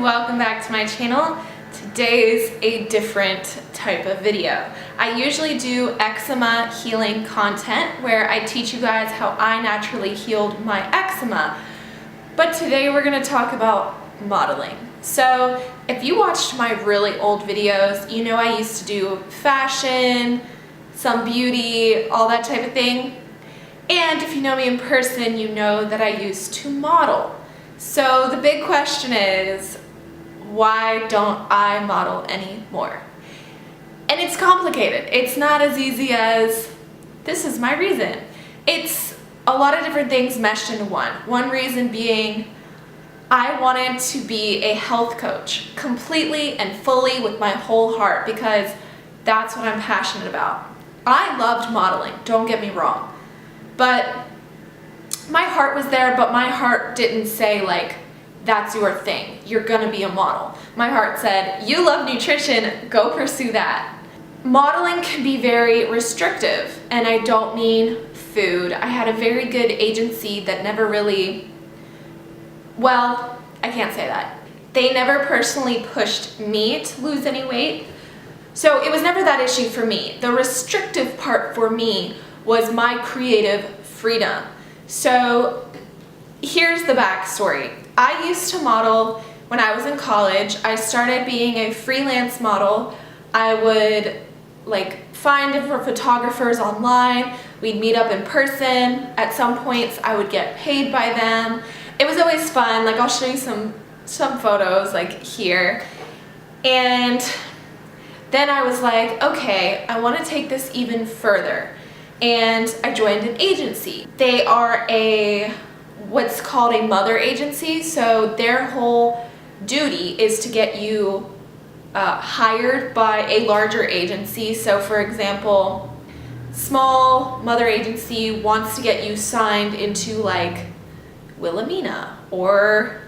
and welcome back to my channel. Today's a different type of video. I usually do eczema healing content where I teach you guys how I naturally healed my eczema. But today we're going to talk about modeling. So if you watched my really old videos, you know I used to do fashion, some beauty, all that type of thing. And if you know me in person, you know that I used to model. So the big question is, why don't I model anymore? And it's complicated. It's not as easy as, this is my reason. It's a lot of different things meshed into one. One reason being, I wanted to be a health coach completely and fully with my whole heart because that's what I'm passionate about. I loved modeling, don't get me wrong. But my heart was there, but my heart didn't say like, that's your thing, you're gonna be a model. My heart said, you love nutrition, go pursue that. Modeling can be very restrictive, and I don't mean food. I had a very good agency that never really, well, I can't say that. They never personally pushed me to lose any weight, so it was never that issue for me. The restrictive part for me was my creative freedom. So here's the backstory. I used to model when I was in college. I started being a freelance model. I would find different photographers online. We'd meet up in person. At some points I would get paid by them. It was always fun. I'll show you some photos here. And then I was like, okay, I want to take this even further. And I joined an agency. They are what's called a mother agency, so their whole duty is to get you hired by a larger agency. So for example, small mother agency wants to get you signed into Wilhelmina or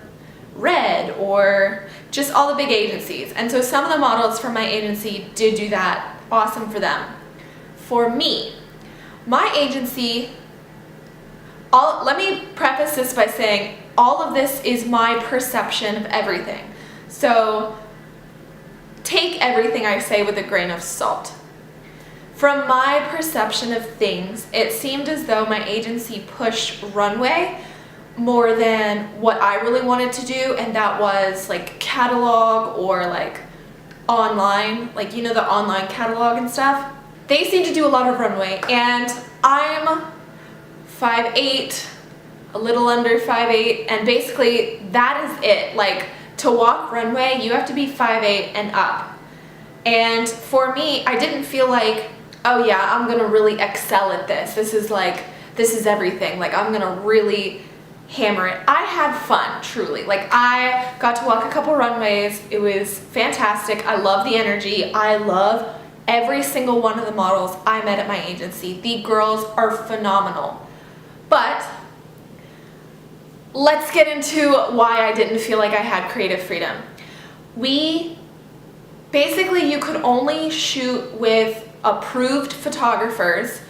Red or just all the big agencies. And so some of the models from my agency did do that. Awesome for them. For me, my agency, let me preface this by saying all of this is my perception of everything. So take everything I say with a grain of salt. From my perception of things, it seemed as though my agency pushed runway more than what I really wanted to do, and that was catalog or online, the online catalog and stuff. They seem to do a lot of runway, and I'm 5'8", a little under 5'8", and basically that is it. To walk runway, you have to be 5'8" and up. And for me, I didn't feel oh yeah, I'm gonna really excel at this. This is everything. I'm gonna really hammer it. I had fun, truly. I got to walk a couple runways. It was fantastic. I love the energy. I love every single one of the models I met at my agency. The girls are phenomenal. But let's get into why I didn't feel like I had creative freedom. Basically, you could only shoot with approved photographers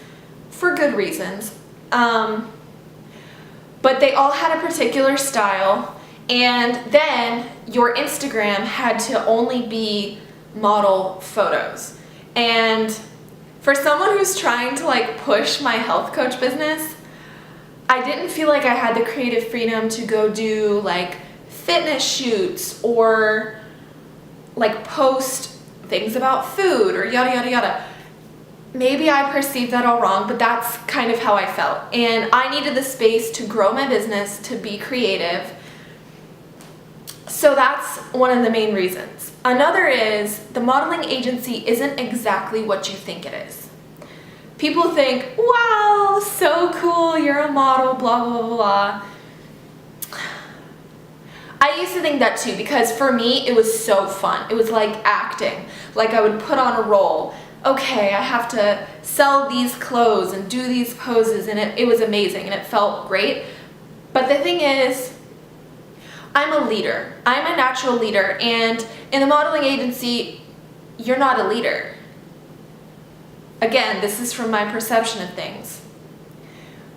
for good reasons. But they all had a particular style, and then your Instagram had to only be model photos. And for someone who's trying to push my health coach business, I didn't feel like I had the creative freedom to go do fitness shoots or post things about food or yada yada yada. Maybe I perceived that all wrong, but that's kind of how I felt. And I needed the space to grow my business, to be creative. So that's one of the main reasons. Another is the modeling agency isn't exactly what you think it is. People think, wow, so cool, you're a model, blah, blah, blah, blah. I used to think that too, because for me, it was so fun. It was like acting. I would put on a role. Okay, I have to sell these clothes and do these poses, and it was amazing, and it felt great. But the thing is, I'm a leader. I'm a natural leader, and in the modeling agency, you're not a leader. Again, this is from my perception of things.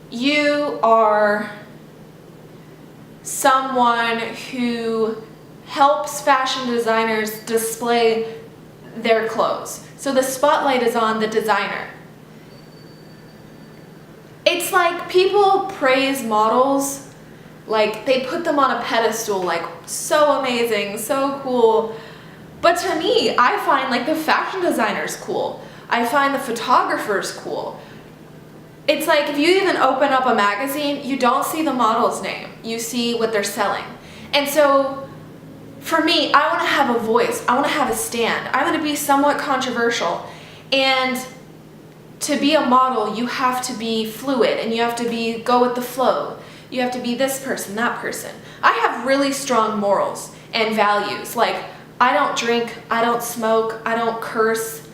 You are someone who helps fashion designers display their clothes. So the spotlight is on the designer. It's like people praise models, like they put them on a pedestal, like so amazing, so cool. But to me, I find like the fashion designers cool. I find the photographers cool. It's like if you even open up a magazine, you don't see the model's name. You see what they're selling. And so for me, I want to have a voice. I want to have a stand. I want to be somewhat controversial. And to be a model, you have to be fluid and you have to go with the flow. You have to be this person, that person. I have really strong morals and values. Like, I don't drink, I don't smoke, I don't curse.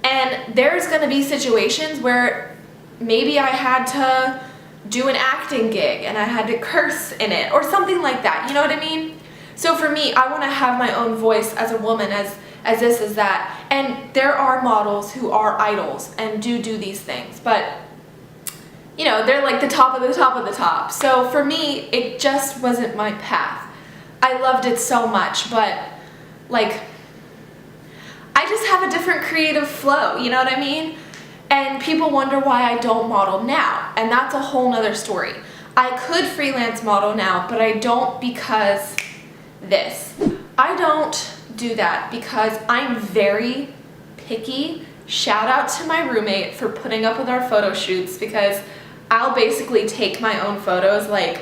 And there's going to be situations where maybe I had to do an acting gig and I had to curse in it or something like that. You know what I mean? So for me, I want to have my own voice as a woman, as this, as that. And there are models who are idols and do these things. But, you know, they're like the top of the top of the top. So for me, it just wasn't my path. I loved it so much, but like, I just have a different creative flow, you know what I mean? And people wonder why I don't model now, and that's a whole nother story. I could freelance model now, but I don't because this. I don't do that because I'm very picky. Shout out to my roommate for putting up with our photo shoots, because I'll basically take my own photos. Like,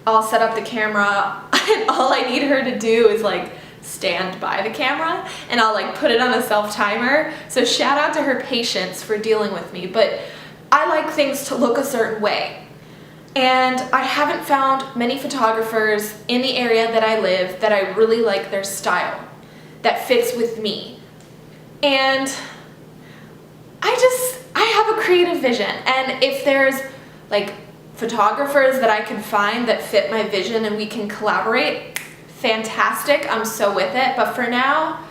I'll set up the camera and all I need her to do is like stand by the camera, and I'll like put it on a self timer. So shout out to her patience for dealing with me, but I like things to look a certain way. And I haven't found many photographers in the area that I live that I really like their style, that fits with me. And I have a creative vision, and if there's like photographers that I can find that fit my vision and we can collaborate, fantastic, I'm so with it. But for now,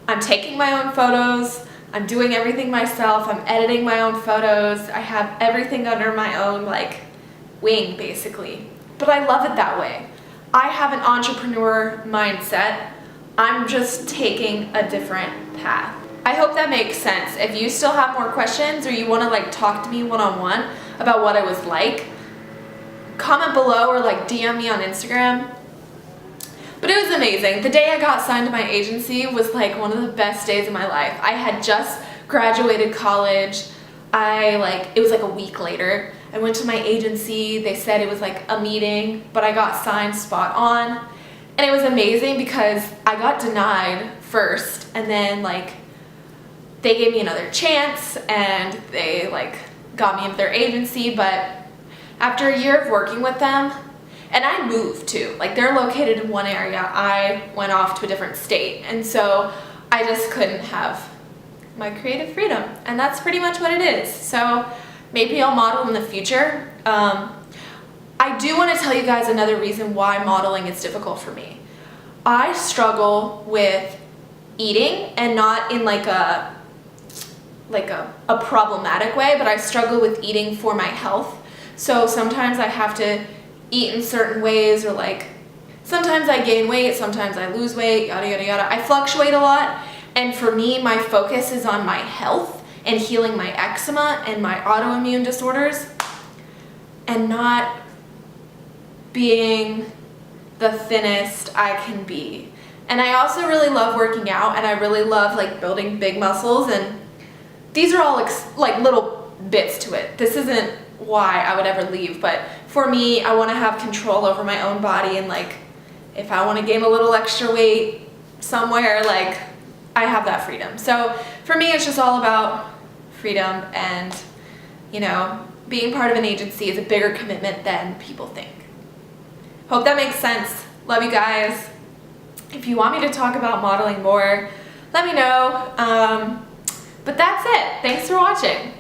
I'm taking my own photos, I'm doing everything myself, I'm editing my own photos, I have everything under my own like wing basically. But I love it that way. I have an entrepreneur mindset. I'm just taking a different path. I hope that makes sense. If you still have more questions or you want to like talk to me one-on-one about what I was like, comment below or like DM me on Instagram. But it was amazing. The day I got signed to my agency was like one of the best days of my life. I had just graduated college. It was like a week later. I went to my agency. They said it was like a meeting, but I got signed spot on. And it was amazing because I got denied first, and then like they gave me another chance and they like got me into their agency. But after a year of working with them, and I moved too, like they're located in one area, I went off to a different state, and so I just couldn't have my creative freedom, and that's pretty much what it is. So maybe I'll model in the future. I do want to tell you guys another reason why modeling is difficult for me. I struggle with eating, and not in like a problematic way, but I struggle with eating for my health. So sometimes I have to eat in certain ways, or like sometimes I gain weight, sometimes I lose weight, yada yada yada. I fluctuate a lot, and for me, my focus is on my health and healing my eczema and my autoimmune disorders, and not being the thinnest I can be. And I also really love working out, and I really love like building big muscles, and these are all like little bits to it. This isn't why I would ever leave, but for me, I want to have control over my own body, and like if I want to gain a little extra weight somewhere, like I have that freedom. So for me, it's just all about freedom, and you know, being part of an agency is a bigger commitment than people think. Hope that makes sense. Love you guys. If you want me to talk about modeling more, let me know. But that's it. Thanks for watching.